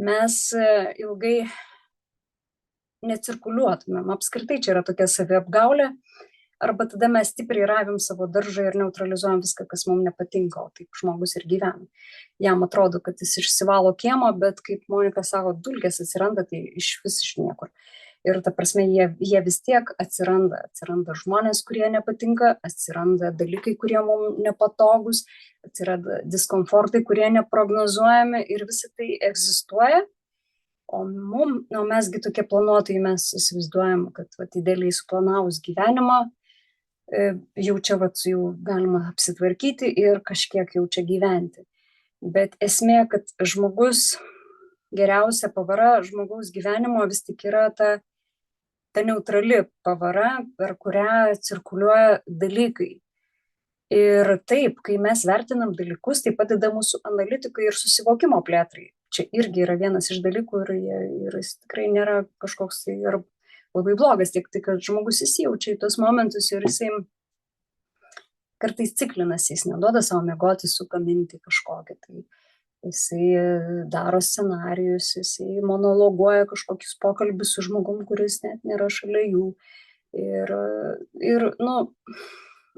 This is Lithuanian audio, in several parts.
mes ilgai necirkuliuotumėm. Apskritai čia yra tokia saviapgaulė, arba tada mes stipriai ravim savo daržą ir neutralizuojam viską, kas mums nepatinka, o taip žmogus ir gyvena. Jam atrodo, kad jis išsivalo kiemo, bet kaip Monika sako, dulkės atsiranda, tai iš niekur. Ir ta prasme, jie vis tiek atsiranda žmonės, kurie nepatinka, atsiranda dalykai, kurie mums nepatogus, atsiranda diskomfortai, kurie neprognozuojami ir visi tai egzistuoja. O mesgi tokie planuotojai, mes įsivaizduojam, kad idealiai suplanavus gyvenimą, jau čia jau galima apsitvarkyti ir kažkiek jau čia gyventi. Bet esmė, kad geriausia pavara žmogaus gyvenimo vis tik yra ta neutrali pavara, per kurią cirkuliuoja dalykai. Ir taip, kai mes vertinam dalykus, tai padeda mūsų analitikai ir susivokimo plėtrai. Čia irgi yra vienas iš dalykų ir jis tikrai nėra kažkoks tai ir labai blogas, tik tai, kad žmogus įsijaučia į tos momentus ir jisai kartais ciklinasi, jis neduoda savo miegoti, suka mintį kažkokią. Tai jisai daro scenarijus, jisai monologuoja kažkokius pokalbius su žmogum, kuris net nėra šalia jų. Ir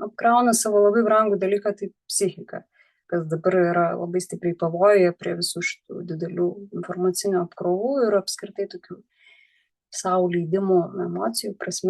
apkrauna savo labai brangų dalyką, tai psichika, kas dabar yra labai stipriai pavojuje prie visų šitų didelių informacinių apkrovų ir apskritai tokių sau leidimų emocijų prasme.